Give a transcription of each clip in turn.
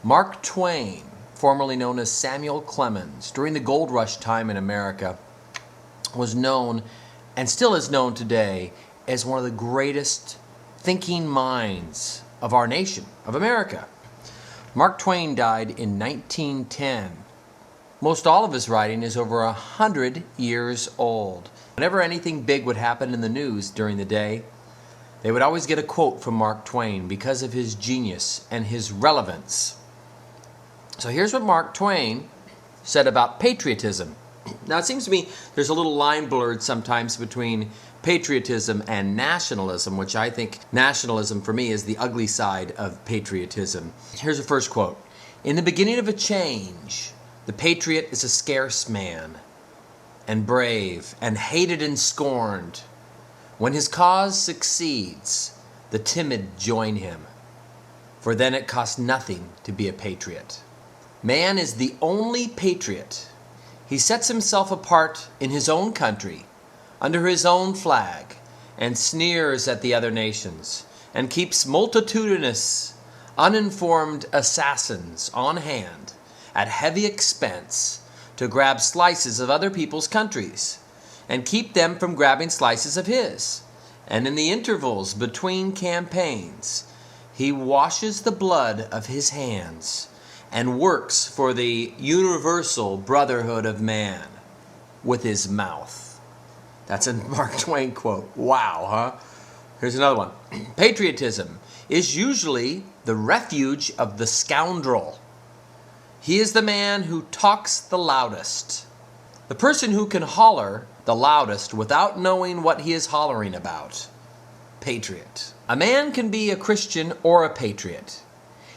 Mark Twain, formerly known as Samuel Clemens, during the gold rush time in America, was known, and still is known today, as one of the greatest thinking minds of our nation, of America. Mark Twain died in 1910. Most all of his writing is over 100 years old. Whenever anything big would happen in the news during the day, they would always get a quote from Mark Twain because of his genius and his relevance. So here's what Mark Twain said about patriotism. Now it seems to me there's a little line blurred sometimes between patriotism and nationalism, which I think nationalism for me is the ugly side of patriotism. Here's the first quote. In the beginning of a change, the patriot is a scarce man, and brave, and hated and scorned. When his cause succeeds, the timid join him, for then it costs nothing to be a patriot. Man is the only patriot. He sets himself apart in his own country, under his own flag, and sneers at the other nations, and keeps multitudinous, uninformed assassins on hand at heavy expense to grab slices of other people's countries, and keep them from grabbing slices of his. And in the intervals between campaigns, he washes the blood of his hands and works for the universal brotherhood of man with his mouth. That's a Mark Twain quote. Wow, huh? Here's another one. Patriotism is usually the refuge of the scoundrel. He is the man who talks the loudest. The person who can holler the loudest without knowing what he is hollering about. Patriot. A man can be a Christian or a patriot.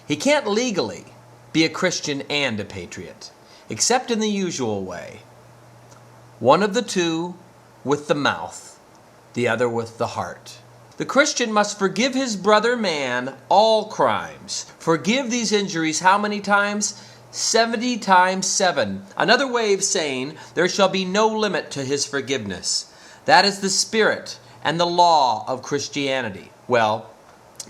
He can't legally be a Christian and a patriot, except in the usual way. One of the two with the mouth, the other with the heart. The Christian must forgive his brother man all crimes. Forgive these injuries how many times? 70 times 7. Another way of saying there shall be no limit to his forgiveness. That is the spirit and the law of Christianity. Well,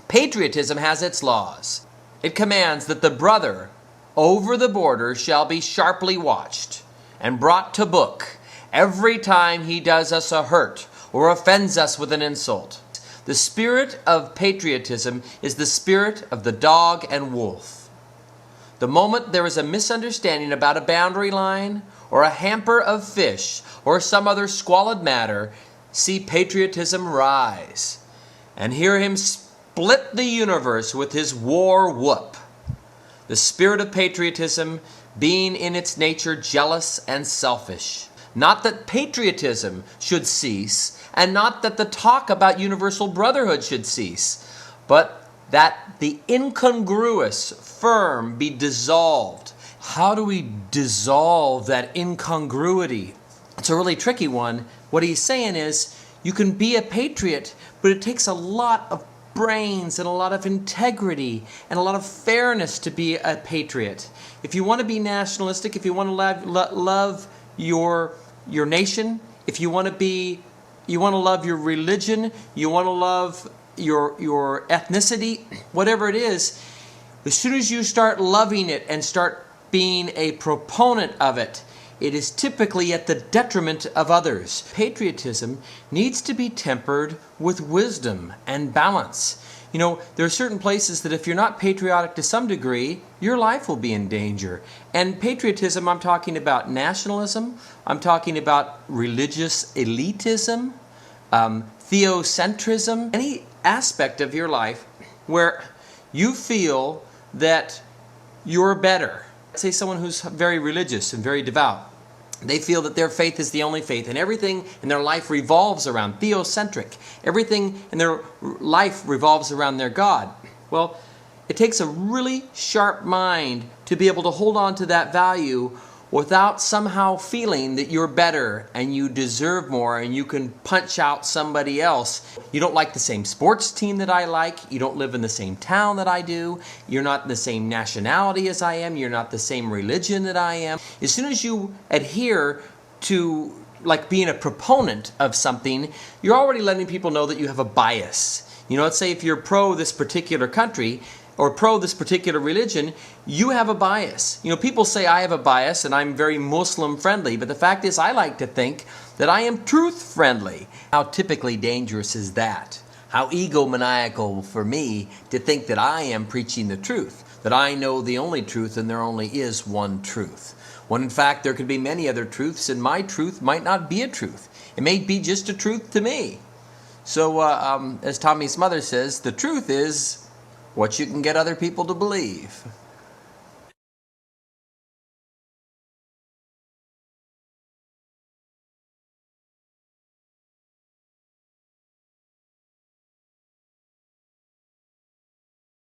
patriotism has its laws. It commands that the brother over the border shall be sharply watched and brought to book every time he does us a hurt or offends us with an insult. The spirit of patriotism is the spirit of the dog and wolf. The moment there is a misunderstanding about a boundary line or a hamper of fish or some other squalid matter, see patriotism rise and hear him split the universe with his war whoop. The spirit of patriotism being in its nature jealous and selfish. Not that patriotism should cease, and not that the talk about universal brotherhood should cease, but that the incongruous firm be dissolved. How do we dissolve that incongruity? It's a really tricky one. What he's saying is, you can be a patriot, but it takes a lot of brains and a lot of integrity and a lot of fairness to be a patriot. If you want to be nationalistic, if you want to love your nation, if you want to love your religion, you want to love your ethnicity, whatever it is, as soon as you start loving it and start being a proponent of it, it is typically at the detriment of others. Patriotism needs to be tempered with wisdom and balance. You know, there are certain places that if you're not patriotic to some degree, your life will be in danger. And patriotism, I'm talking about nationalism, I'm talking about religious elitism, theocentrism, any aspect of your life where you feel that you're better. Say someone who's very religious and very devout. They feel that their faith is the only faith, and everything in their life revolves around theocentric. Everything in their life revolves around their God. Well, it takes a really sharp mind to be able to hold on to that value without somehow feeling that you're better and you deserve more and you can punch out somebody else. You don't like the same sports team that I like. You don't live in the same town that I do. You're not the same nationality as I am. You're not the same religion that I am. As soon as you adhere to like being a proponent of something, you're already letting people know that you have a bias. You know, let's say if you're pro this particular country, or pro this particular religion, you have a bias. You know, people say I have a bias and I'm very Muslim friendly, but the fact is I like to think that I am truth friendly. How typically dangerous is that? How egomaniacal for me to think that I am preaching the truth, that I know the only truth and there only is one truth. When in fact there could be many other truths and my truth might not be a truth. It may be just a truth to me. So as Tommy's mother says, the truth is what you can get other people to believe.